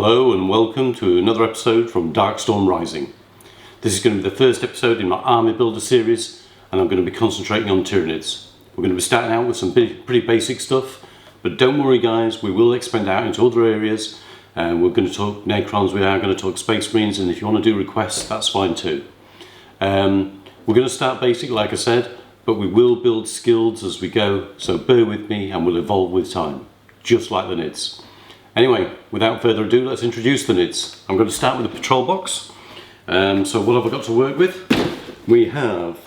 Hello and welcome to another episode from Darkstorm Rising. This is going to be the first episode in my Army Builder series, and I'm going to be concentrating on Tyranids. We're going to be starting out with some pretty basic stuff, but don't worry guys, we will expand out into other areas. We're going to talk Necrons, we are going to talk Space Marines, and if you want to do requests, that's fine too. We're going to start basic like I said, but we will build skills as we go, so bear with me and we'll evolve with time, just like the Nids. Anyway, without further ado, let's introduce the Nids. I'm going to start with the patrol box. So what have I got to work with? We have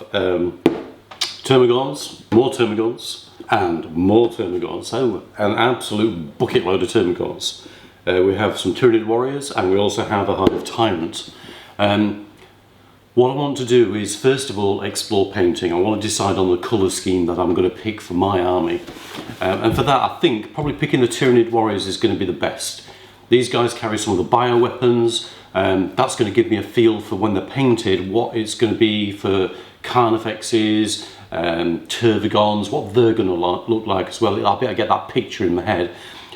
Termagants, more Termagants, and more Termagants. So an absolute bucket load of Termagants. We have some Tyranid warriors, and we also have a hive of Tyrant. What I want to do is, first of all, explore painting. I want to decide on the colour scheme that I'm going to pick for my army. And for that, I think probably picking the Tyranid warriors is going to be the best. These guys carry some of the bioweapons. That's going to give me a feel for when they're painted, what it's going to be for Carnifexes, Tervigons, what they're going to look like as well. I'll be able to get that picture in my head.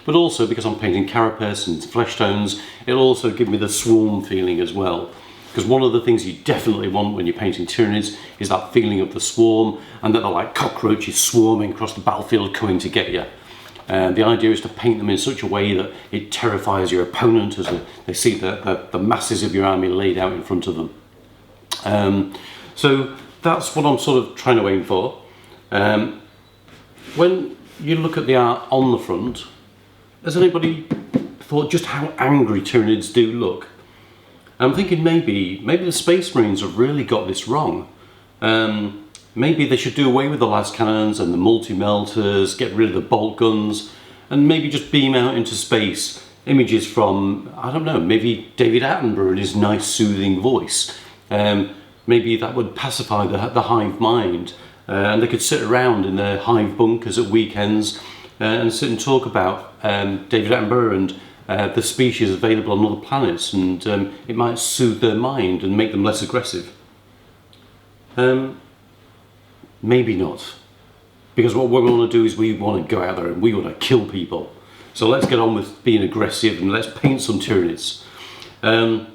But also, because I'm painting carapace and flesh tones, it'll also give me the swarm feeling as well. Because one of the things you definitely want when you're painting Tyranids is that feeling of the swarm, and that they're like cockroaches swarming across the battlefield coming to get you. The idea is to paint them in such a way that it terrifies your opponent as they see the masses of your army laid out in front of them. So that's what I'm sort of trying to aim for. When you look at the art on the front, has anybody thought just how angry Tyranids do look? I'm thinking maybe the Space Marines have really got this wrong. Maybe they should do away with the las cannons and the multi-melters, get rid of the bolt guns, and maybe just beam out into space images from, I don't know, maybe David Attenborough and his nice soothing voice. Maybe that would pacify the hive mind, and they could sit around in their hive bunkers at weekends and sit and talk about David Attenborough and the species available on other planets, and it might soothe their mind and make them less aggressive. Maybe not, because what we want to do is we want to go out there and we want to kill people. So let's get on with being aggressive and let's paint some Tyranids. In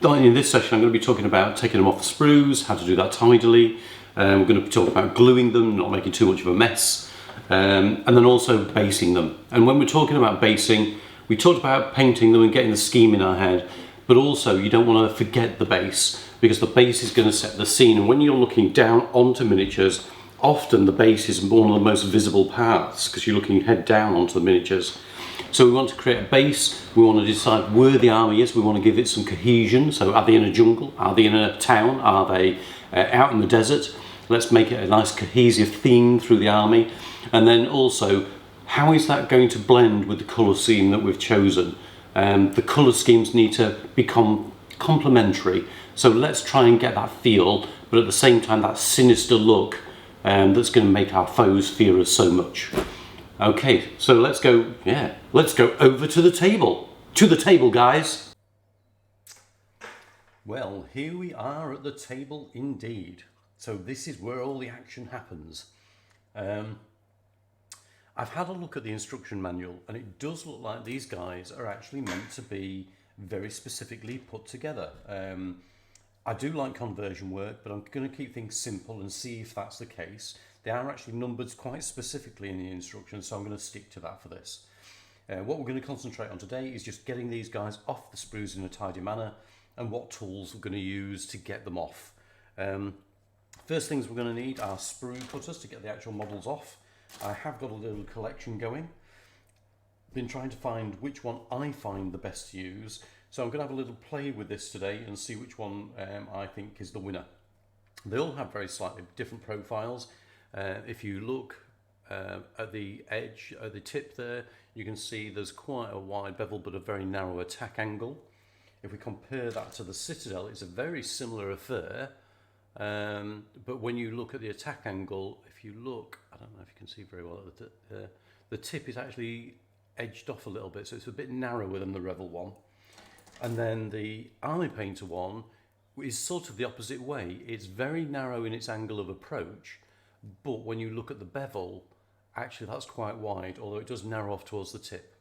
this session I'm going to be talking about taking them off the sprues, how to do that tidily. We're going to talk about gluing them, not making too much of a mess. And then also basing them. And when we're talking about basing, we talked about painting them and getting the scheme in our head, but also you don't want to forget the base, because the base is going to set the scene. And when you're looking down onto miniatures, often the base is one of the most visible parts because you're looking head down onto the miniatures. So we want to create a base, we want to decide where the army is, we want to give it some cohesion. So are they in a jungle, are they in a town, are they out in the desert? Let's make it a nice cohesive theme through the army. And then also, how is that going to blend with the colour scheme that we've chosen? The colour schemes need to become complementary. So let's try and get that feel, but at the same time that sinister look that's going to make our foes fear us so much. Okay, so let's go over to the table. To the table, guys! Well, here we are at the table indeed. So this is where all the action happens. I've had a look at the instruction manual, and it does look like these guys are actually meant to be very specifically put together. I do like conversion work, but I'm going to keep things simple and see if that's the case. They are actually numbered quite specifically in the instructions, so I'm going to stick to that for this. What we're going to concentrate on today is just getting these guys off the sprues in a tidy manner, and what tools we're going to use to get them off. First things we're going to need are sprue cutters to get the actual models off. I have got a little collection going. Been trying to find which one I find the best to use. So I'm going to have a little play with this today and see which one I think is the winner. They all have very slightly different profiles. If you look at the edge, at the tip there, you can see there's quite a wide bevel but a very narrow attack angle. If we compare that to the Citadel, it's a very similar affair. But when you look at the attack angle, if you look, I don't know if you can see very well, the tip is actually edged off a little bit, so it's a bit narrower than the Revel one. And then the Army Painter one is sort of the opposite way. It's very narrow in its angle of approach, but when you look at the bevel, actually that's quite wide, although it does narrow off towards the tip.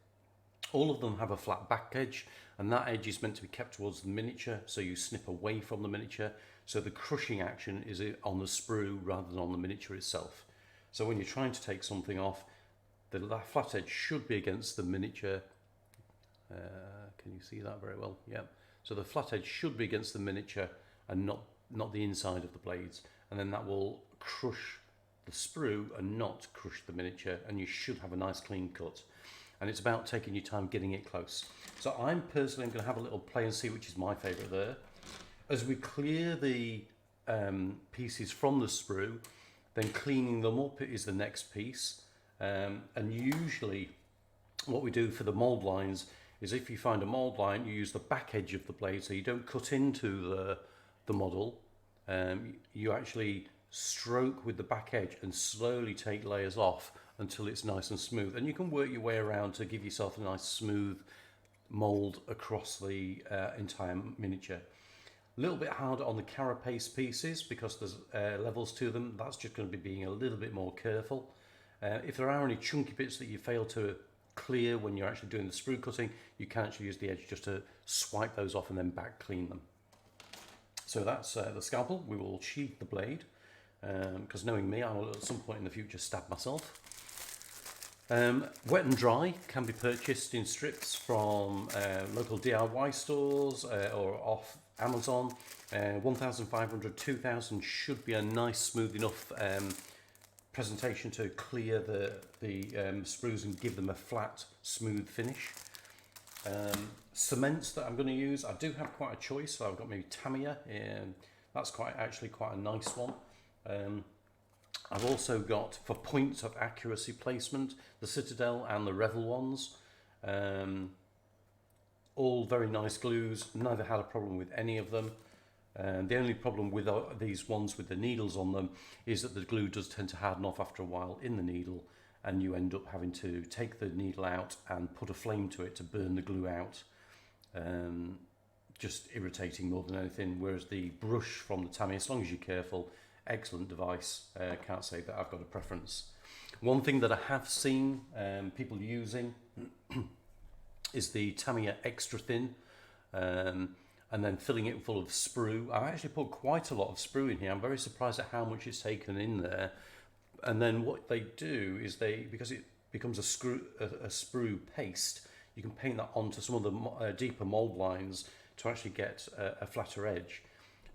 All of them have a flat back edge, and that edge is meant to be kept towards the miniature, so you snip away from the miniature, so the crushing action is on the sprue rather than on the miniature itself. So when you're trying to take something off, the flat edge should be against the miniature. Can you see that very well? Yeah. So the flat edge should be against the miniature and not the inside of the blades, and then that will crush the sprue and not crush the miniature, and you should have a nice clean cut. And it's about taking your time getting it close. So I'm personally going to have a little play and see which is my favourite there. As we clear the pieces from the sprue, then cleaning them up is the next piece. And usually what we do for the mould lines is, if you find a mould line, you use the back edge of the blade, so you don't cut into the model. You actually stroke with the back edge and slowly take layers off until it's nice and smooth, and you can work your way around to give yourself a nice smooth mould across the entire miniature. A little bit harder on the carapace pieces because there's levels to them. That's just going to be being a little bit more careful. If there are any chunky bits that you fail to clear when you're actually doing the sprue cutting, you can actually use the edge just to swipe those off and then back clean them. So that's the scalpel. We will sheath the blade, because knowing me, I will at some point in the future stab myself. Wet and dry can be purchased in strips from local DIY stores or off Amazon. 1,500, 2,000 should be a nice, smooth enough presentation to clear the sprues and give them a flat, smooth finish. Cements that I'm going to use, I do have quite a choice. So I've got maybe Tamiya, that's actually quite a nice one. I've also got, for points of accuracy placement, the Citadel and the Revel ones. All very nice glues, never had a problem with any of them. The only problem with these ones with the needles on them is that the glue does tend to harden off after a while in the needle, and you end up having to take the needle out and put a flame to it to burn the glue out. Just irritating more than anything, whereas the brush from the Tamiya, as long as you're careful, excellent device. Can't say that I've got a preference. One thing that I have seen people using is the Tamiya Extra Thin, and then filling it full of sprue. I've actually put quite a lot of sprue in here. I'm very surprised at how much it's taken in there. And then what they do is because it becomes a sprue paste, you can paint that onto some of the deeper mould lines to actually get a flatter edge.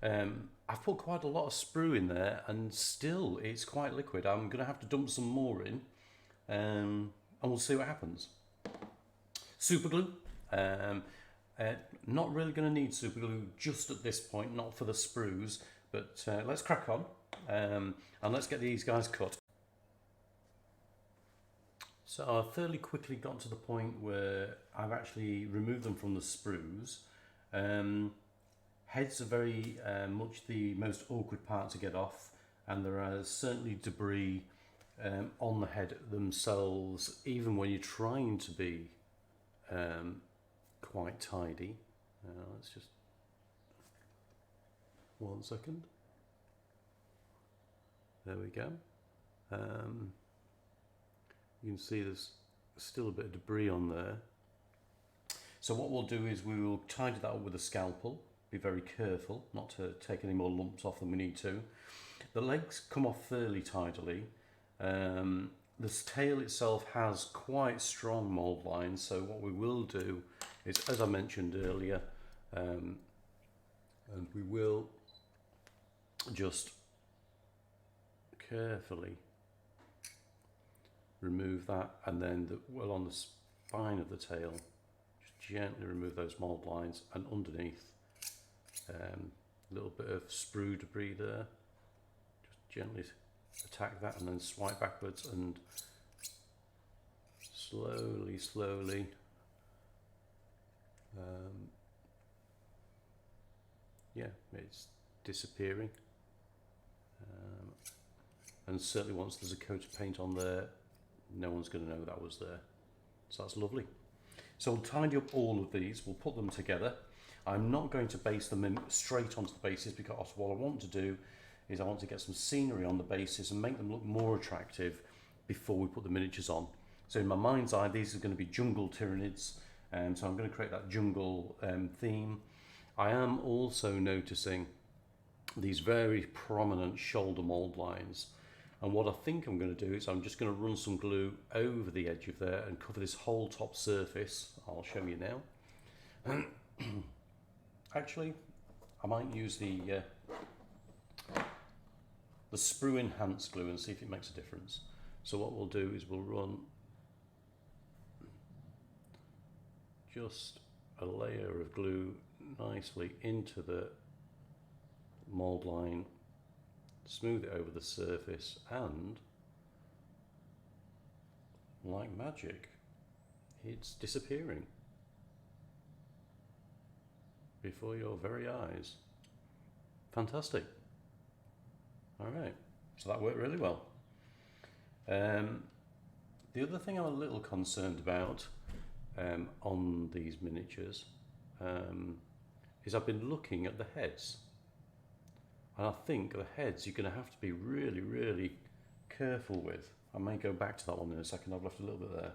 I've put quite a lot of sprue in there, and still it's quite liquid. I'm going to have to dump some more in, and we'll see what happens. Super glue. Not really going to need super glue just at this point, not for the sprues, but let's crack on and let's get these guys cut. So I've fairly quickly got to the point where I've actually removed them from the sprues. Heads are very much the most awkward part to get off, and there is certainly debris on the head themselves, even when you're trying to be quite tidy. Let's just 1 second. There we go. You can see there's still a bit of debris on there. So what we'll do is we will tidy that up with a scalpel. Be very careful not to take any more lumps off than we need to. The legs come off fairly tidily. This tail itself has quite strong mould lines, so what we will do is, as I mentioned earlier, and we will just carefully remove that, and then on the spine of the tail, just gently remove those mould lines, and underneath, a little bit of sprue debris there. Just gently attack that and then swipe backwards and slowly yeah, it's disappearing, and certainly once there's a coat of paint on there, no one's going to know that was there. So that's lovely. So we'll tidy up all of these, we'll put them together. I'm not going to base them in straight onto the bases, because what I want to do is I want to get some scenery on the bases and make them look more attractive before we put the miniatures on. So in my mind's eye, these are going to be jungle Tyranids, so I'm going to create that jungle theme. I am also noticing these very prominent shoulder mold lines. And what I think I'm going to do is I'm just going to run some glue over the edge of there and cover this whole top surface. I'll show you now. Actually, I might use the sprue enhanced glue and see if it makes a difference. So what we'll do is we'll run just a layer of glue nicely into the mold line, smooth it over the surface, and like magic, it's disappearing before your very eyes. Fantastic. Alright, so that worked really well. The other thing I'm a little concerned about on these miniatures is I've been looking at the heads, and I think the heads you're going to have to be really careful with. I may go back to that one in a second. I've left a little bit there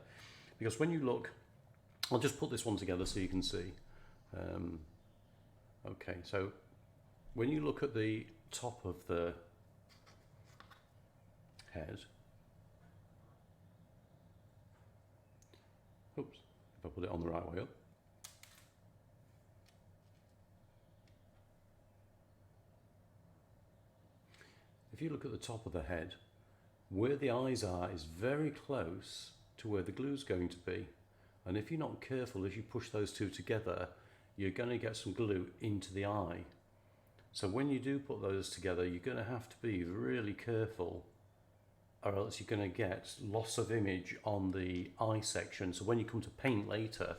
because when you look, I'll just put this one together so you can see. Okay, so when you look at the top of the head, oops, if I put it on the right way up, if you look at the top of the head, where the eyes are is very close to where the glue's going to be, and if you're not careful, as you push those two together, you're going to get some glue into the eye. So when you do put those together, you're going to have to be really careful, or else you're going to get loss of image on the eye section. So when you come to paint later,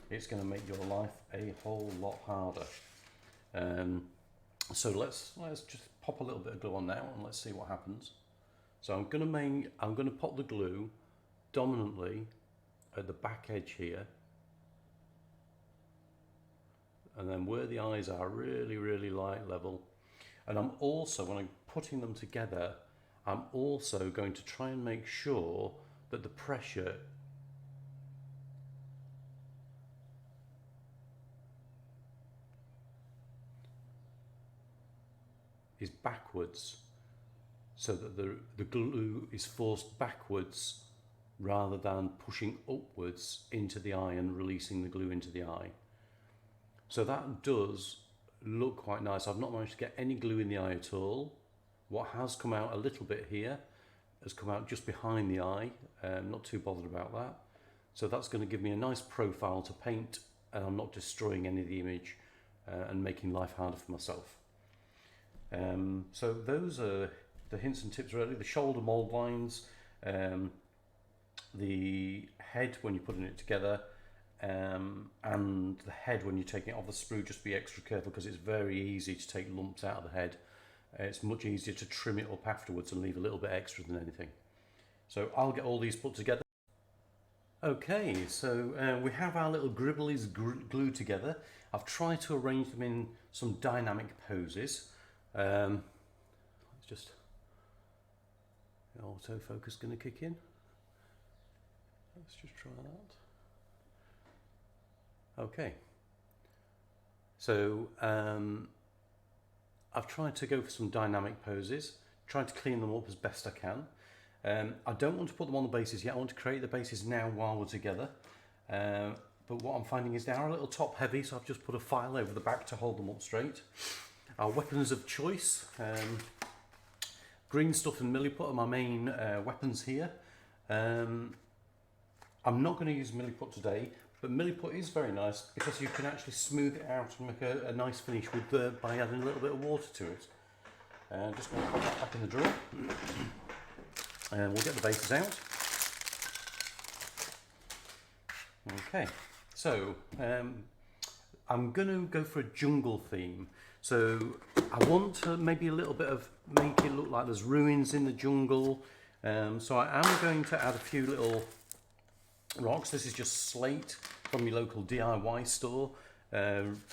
it's going to make your life a whole lot harder. So let's just pop a little bit of glue on now and let's see what happens. So I'm going to pop the glue dominantly at the back edge here, and then where the eyes are, really light level. And I'm also, when I'm putting them together, I'm also going to try and make sure that the pressure is backwards, so that the glue is forced backwards rather than pushing upwards into the eye and releasing the glue into the eye. So that does look quite nice. I've not managed to get any glue in the eye at all. What has come out a little bit here has come out just behind the eye. Not too bothered about that. So that's going to give me a nice profile to paint, and I'm not destroying any of the image and making life harder for myself. So those are the hints and tips really. The shoulder mold lines, the head when you're putting it together, and the head when you're taking it off the sprue. Just be extra careful because it's very easy to take lumps out of the head. It's much easier to trim it up afterwards and leave a little bit extra than anything. So I'll get all these put together. Okay, so we have our little gribblies glued together. I've tried to arrange them in some dynamic poses. Let's just, the autofocus going to kick in. Let's just try that. Okay, so I've tried to go for some dynamic poses, tried to clean them up as best I can. I don't want to put them on the bases yet. I want to create the bases now while we're together. But what I'm finding is they are a little top heavy, so I've just put a file over the back to hold them up straight. Our weapons of choice, green stuff and milliput are my main weapons here. I'm not going to use milliput today, but milliput is very nice because you can actually smooth it out and make a nice finish with by adding a little bit of water to it. Just going to put that back in the drawer, and we'll get the bases out. Okay, so I'm going to go for a jungle theme. So I want to maybe a little bit of make it look like there's ruins in the jungle. So I am going to add a few little rocks. This is just slate from your local DIY store.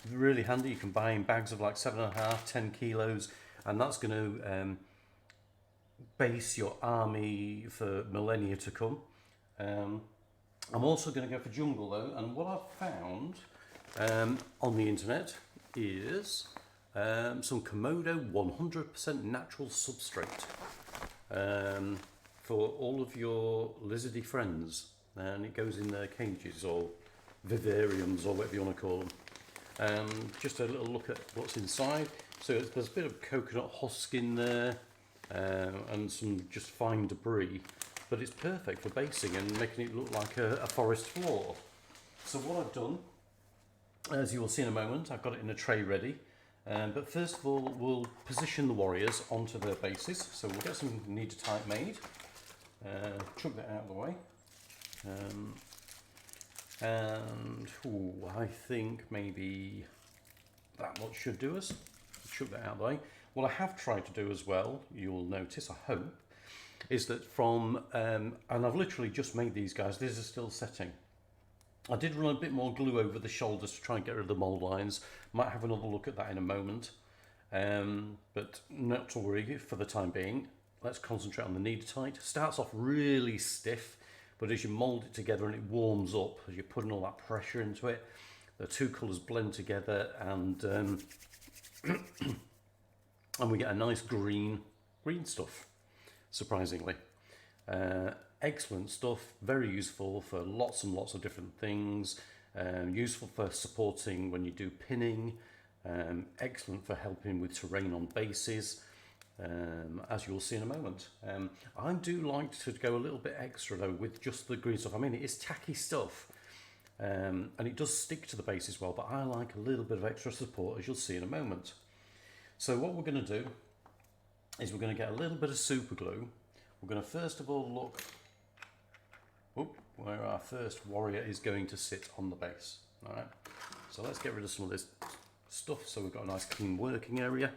Really handy. You can buy in bags of like 7.5, 10 kilos, and that's going to base your army for millennia to come. I'm also going to go for jungle though, and what I've found on the internet is some Komodo 100% natural substrate for all of your lizardy friends, and it goes in their cages or vivariums or whatever you want to call them. Just a little look at what's inside. So there's a bit of coconut husk in there and some just fine debris, but it's perfect for basing and making it look like a forest floor. So what I've done, as you will see in a moment, I've got it in a tray ready. But first of all, we'll position the warriors onto their bases. So we'll get some kneader type made. Chuck that out of the way. I think maybe that much should do us. Chuck that out of the way. What I have tried to do as well, you'll notice, I hope, is that from, and I've literally just made these guys, these are still setting. I did run a bit more glue over the shoulders to try and get rid of the mould lines. Might have another look at that in a moment. But not to worry for the time being. Let's concentrate on the kneader tight. Starts off really stiff, but as you mould it together and it warms up, as you're putting all that pressure into it, the two colours blend together and and we get a nice green stuff, surprisingly. Excellent stuff, very useful for lots and lots of different things, useful for supporting when you do pinning, excellent for helping with terrain on bases, as you'll see in a moment. I do like to go a little bit extra though with just the green stuff. I mean, it is tacky stuff and it does stick to the base as well, but I like a little bit of extra support, as you'll see in a moment. So what we're going to do is we're going to get a little bit of super glue. We're going to first of all look where our first warrior is going to sit on the base. All right, so let's get rid of some of this stuff so we've got a nice clean working area.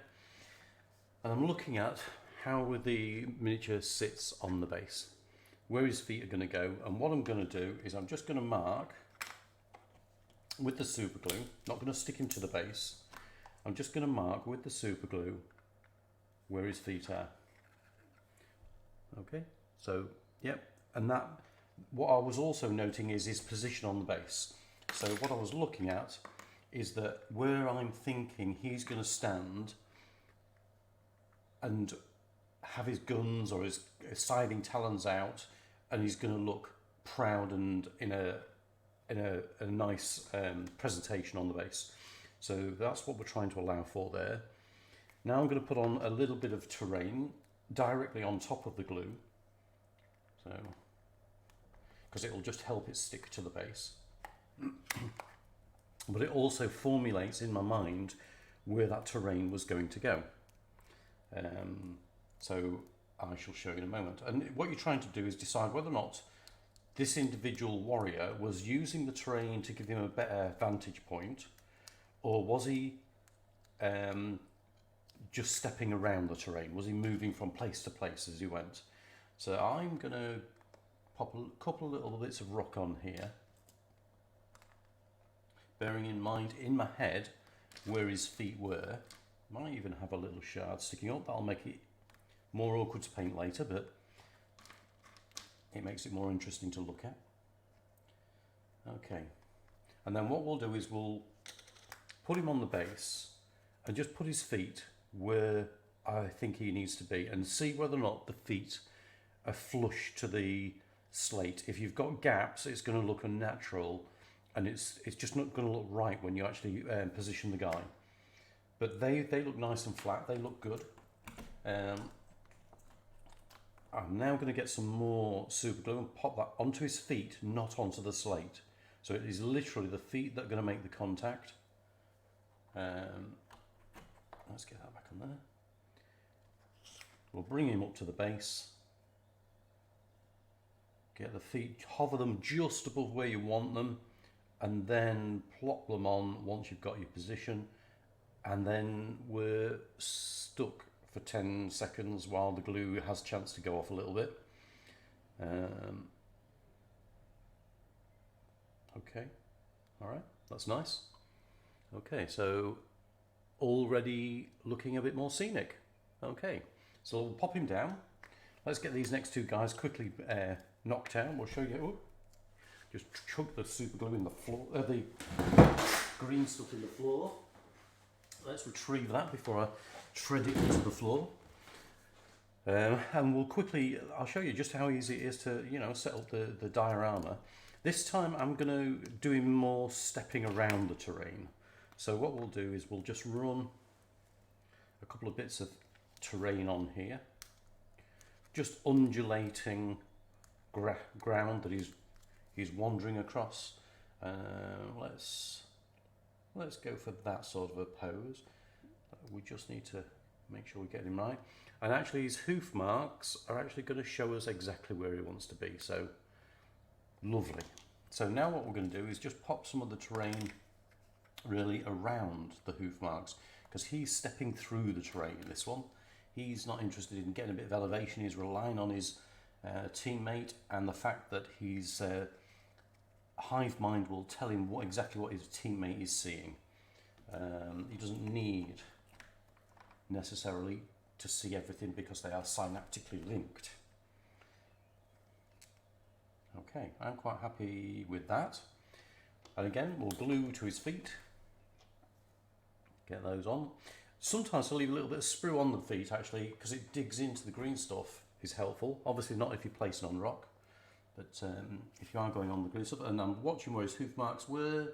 And I'm looking at how the miniature sits on the base, where his feet are going to go, and what I'm going to do is I'm just going to mark with the super glue, not going to stick him to the base, I'm just going to mark with the super glue where his feet are. Okay, so yep, and that, what I was also noting is his position on the base. So what I was looking at is that where I'm thinking he's going to stand and have his guns or his siding talons out, and he's going to look proud and in a nice presentation on the base. So that's what we're trying to allow for there. Now I'm going to put on a little bit of terrain directly on top of the glue, so because it will just help it stick to the base. But it also formulates in my mind where that terrain was going to go. So I shall show you in a moment. And what you're trying to do is decide whether or not this individual warrior was using the terrain to give him a better vantage point, or was he just stepping around the terrain? Was he moving from place to place as he went? So I'm going to pop a couple of little bits of rock on here, bearing in mind in my head where his feet were. Might even have a little shard sticking up. That'll make it more awkward to paint later, but it makes it more interesting to look at. Okay, and then what we'll do is we'll put him on the base and just put his feet where I think he needs to be, and see whether or not the feet are flush to the slate. If you've got gaps, it's going to look unnatural, and it's just not going to look right when you actually position the guy. But they look nice and flat, they look good. I'm now going to get some more super glue and pop that onto his feet, not onto the slate. So it is literally the feet that are going to make the contact. Let's get that back on there. We'll bring him up to the base. Get the feet, hover them just above where you want them, and then plop them on once you've got your position. And then we're stuck for 10 seconds while the glue has a chance to go off a little bit. Okay, all right, that's nice. Okay, so already looking a bit more scenic. Okay, so we'll pop him down. Let's get these next two guys quickly knocked out. We'll show you. just chuck the super glue in the floor, the green stuff in the floor. Let's retrieve that before I shred it into the floor. And we'll quickly, I'll show you just how easy it is to, set up the diorama. This time I'm going to do more stepping around the terrain. So what we'll do is we'll just run a couple of bits of terrain on here. Just undulating ground that he's wandering across. Let's go for that sort of a pose. We just need to make sure we get him right. And actually his hoof marks are actually going to show us exactly where he wants to be. So lovely. So now what we're going to do is just pop some of the terrain really around the hoof marks, because he's stepping through the terrain in this one. He's not interested in getting a bit of elevation. He's relying on his teammate, and the fact that his hive mind will tell him exactly what his teammate is seeing. He doesn't need necessarily to see everything because they are synaptically linked. Okay, I'm quite happy with that. And again, we'll glue to his feet. Get those on. Sometimes I'll leave a little bit of sprue on the feet actually, because it digs into the green stuff, is helpful. Obviously not if you place it on rock, but if you are going on the green stuff. And I'm watching where his hoof marks were,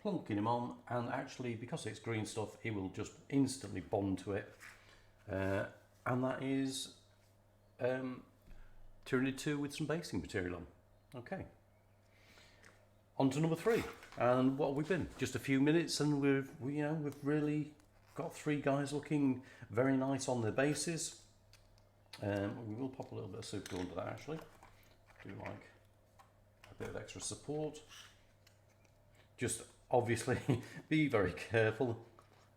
plonking him on, and actually because it's green stuff, he will just instantly bond to it. And that is Tyranid 2 with some basing material on. Okay. On to number 3. And what have we been? Just a few minutes, and we've really got 3 guys looking very nice on their bases. We will pop a little bit of super glue under that actually. Do like a bit of extra support. Just obviously be very careful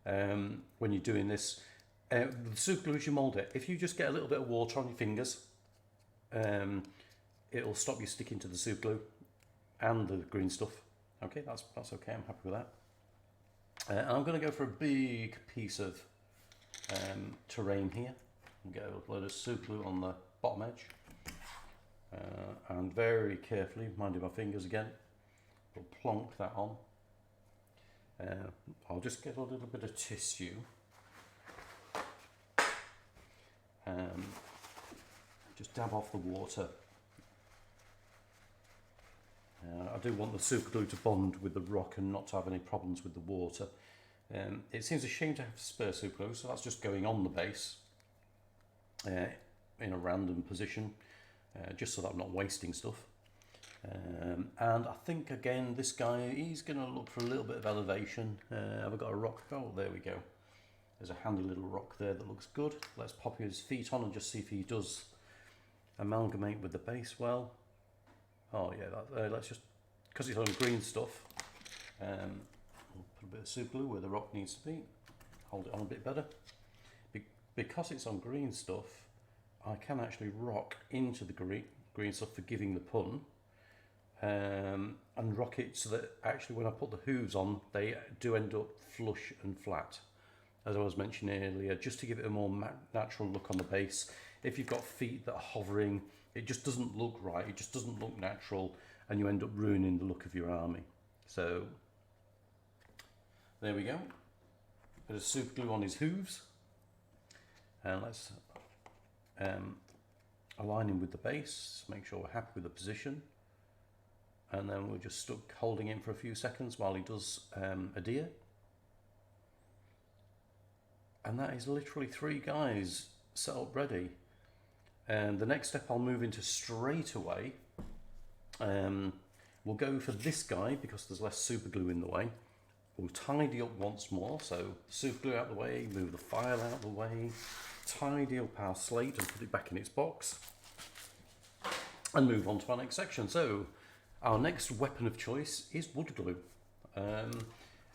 when you're doing this. The super glue as you mould it, if you just get a little bit of water on your fingers, it'll stop you sticking to the super glue and the green stuff. Okay, that's okay, I'm happy with that. And I'm going to go for a big piece of terrain here. Get a load of super glue on the bottom edge. And very carefully, minding my fingers again, we'll plonk that on. I'll just get a little bit of tissue. Just dab off the water. I do want the super glue to bond with the rock and not to have any problems with the water. It seems a shame to have to spare super glue, so that's just going on the base in a random position, just so that I'm not wasting stuff. And I think again this guy, he's going to look for a little bit of elevation. Have I got a rock? Oh, there we go. There's a handy little rock there that looks good. Let's pop his feet on and just see if he does amalgamate with the base well. Oh yeah, let's just, because it's on green stuff, we'll put a bit of super glue where the rock needs to be. Hold it on a bit better. Because it's on green stuff, I can actually rock into the green stuff, forgiving the pun, and rock it so that actually when I put the hooves on, they do end up flush and flat. As I was mentioning earlier, just to give it a more natural look on the base. If you've got feet that are hovering, it just doesn't look right, it just doesn't look natural, and you end up ruining the look of your army. So, there we go. Bit of super glue on his hooves. And let's align him with the base, make sure we're happy with the position. And then we're just stuck holding him for a few seconds while he does adhere. And that is literally 3 guys set up ready. And the next step I'll move into straight away. We'll go for this guy because there's less super glue in the way. We'll tidy up once more, so super glue out of the way, move the file out of the way, tidy up our slate and put it back in its box, and move on to our next section. So our next weapon of choice is wood glue.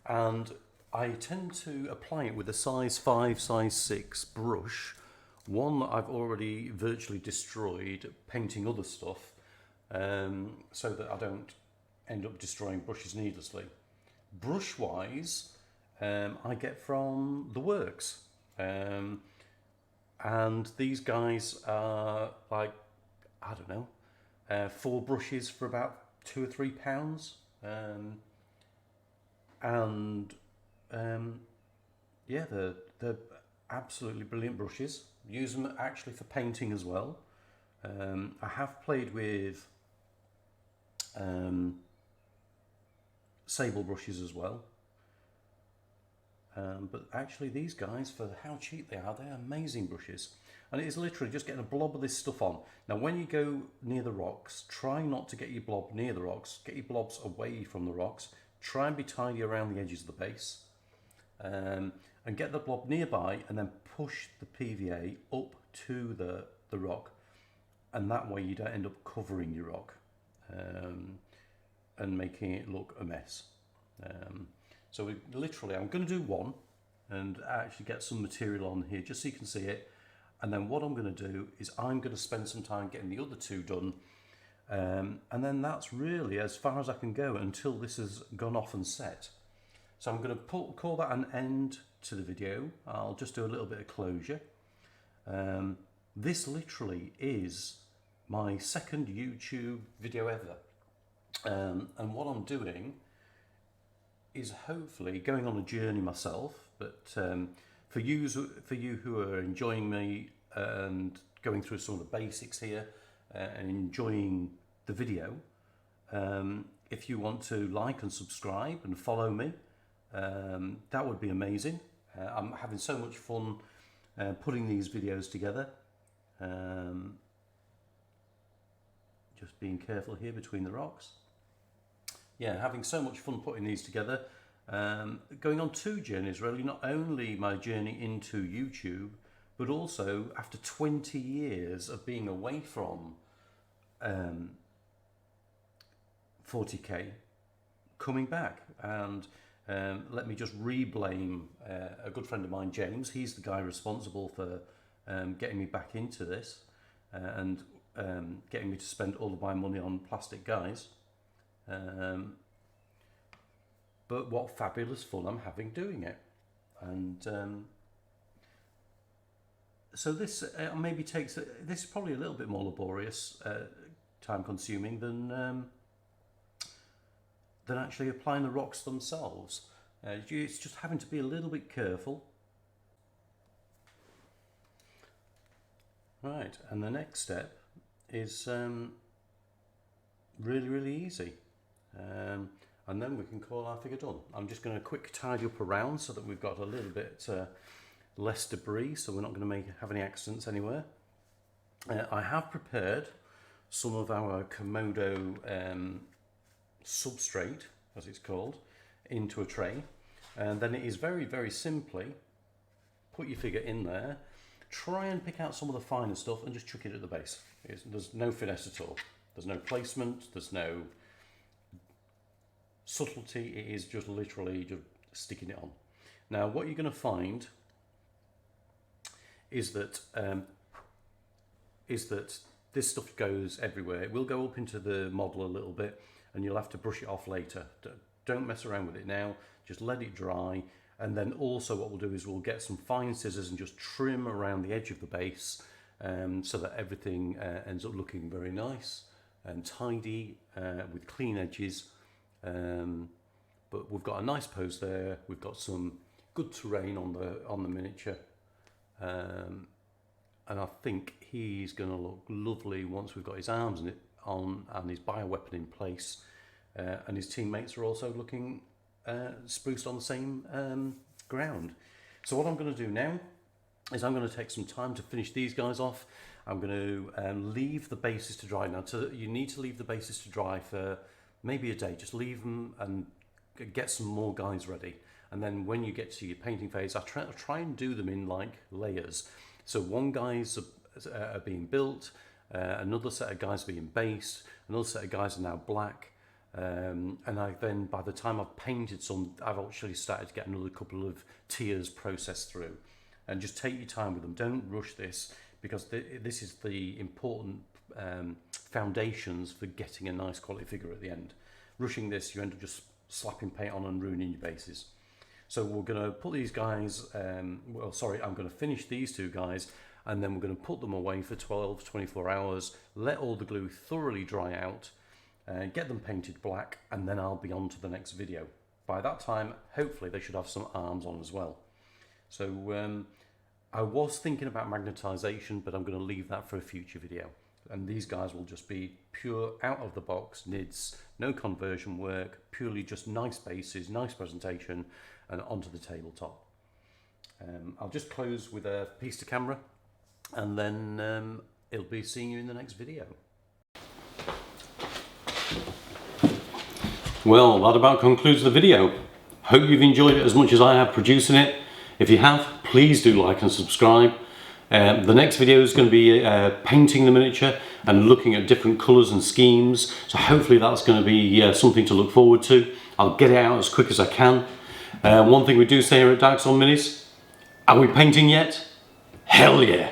And I tend to apply it with a size 5, size 6 brush, one that I've already virtually destroyed painting other stuff, so that I don't end up destroying brushes needlessly. Brush wise, I get from the works, and these guys are like, I don't know, 4 brushes for about £2 or £3, and yeah, they're absolutely brilliant brushes. Use them actually for painting as well. I have played with sable brushes as well. But actually these guys, for how cheap they are, they're amazing brushes. And it is literally just getting a blob of this stuff on. Now when you go near the rocks, try not to get your blob near the rocks, get your blobs away from the rocks. Try and be tidy around the edges of the base. And get the blob nearby and then push the PVA up to the rock. And that way you don't end up covering your rock and making it look a mess. So we literally, I'm going to do one and actually get some material on here just so you can see it. And then what I'm going to do is I'm going to spend some time getting the other two done. And then that's really as far as I can go until this has gone off and set. So I'm going to call that an end to the video. I'll just do a little bit of closure. This literally is my second YouTube video ever. And what I'm doing is hopefully going on a journey myself, but for you who are enjoying me and going through some of the basics here and enjoying the video, if you want to like and subscribe and follow me, that would be amazing. I'm having so much fun putting these videos together. Just being careful here between the rocks. Yeah, having so much fun putting these together. Going on two journeys really, not only my journey into YouTube, but also after 20 years of being away from 40k, coming back. And let me just re-blame a good friend of mine, James. He's the guy responsible for getting me back into this and getting me to spend all of my money on plastic guys. But what fabulous fun I'm having doing it. And so this maybe takes, this is probably a little bit more laborious, time consuming than actually applying the rocks themselves. It's just having to be a little bit careful. Right, and the next step is really easy. And then we can call our figure done. I'm just going to quick tidy up around so that we've got a little bit less debris, so we're not going to have any accidents anywhere. I have prepared some of our Komodo substrate, as it's called, into a tray. And then it is very simply, put your figure in there, try and pick out some of the finer stuff and just chuck it at the base. There's no finesse at all. There's no placement, there's no subtlety, it is just literally just sticking it on. Now what you're going to find is that this stuff goes everywhere. It will go up into the model a little bit and you'll have to brush it off later. Don't mess around with it now, just let it dry. And then also what we'll do is we'll get some fine scissors and just trim around the edge of the base so that everything ends up looking very nice and tidy with clean edges. But we've got a nice pose there. We've got some good terrain on the miniature, and I think he's going to look lovely once we've got his arms on and his bioweapon in place, and his teammates are also looking spruced on the same ground. So what I'm going to do now is I'm going to take some time to finish these guys off. I'm going to leave the bases to dry now. So you need to leave the bases to dry for maybe a day. Just leave them and get some more guys ready. And then when you get to your painting phase, I try and do them in like layers. So one guy's are being built, another set of guys are being based, another set of guys are now black. And then by the time I've painted some, I've actually started to get another couple of tiers processed through. And just take your time with them. Don't rush this, because this is the important foundations for getting a nice quality figure at the end. Rushing this, you end up just slapping paint on and ruining your bases. So we're going to put these guys, I'm going to finish these two guys, and then we're going to put them away for 12-24 hours, let all the glue thoroughly dry out, get them painted black, and then I'll be on to the next video. By that time, hopefully they should have some arms on as well. So I was thinking about magnetisation, but I'm going to leave that for a future video. And these guys will just be pure out of the box NIDs, no conversion work, purely just nice bases, nice presentation, and onto the tabletop. I'll just close with a piece to camera, and then it'll be seeing you in the next video. Well, that about concludes the video. Hope you've enjoyed it as much as I have producing it. If you have, please do like and subscribe. The next video is going to be painting the miniature and looking at different colours and schemes. So hopefully that's going to be something to look forward to. I'll get it out as quick as I can. One thing we do say here at Darks on Minis, are we painting yet? Hell yeah!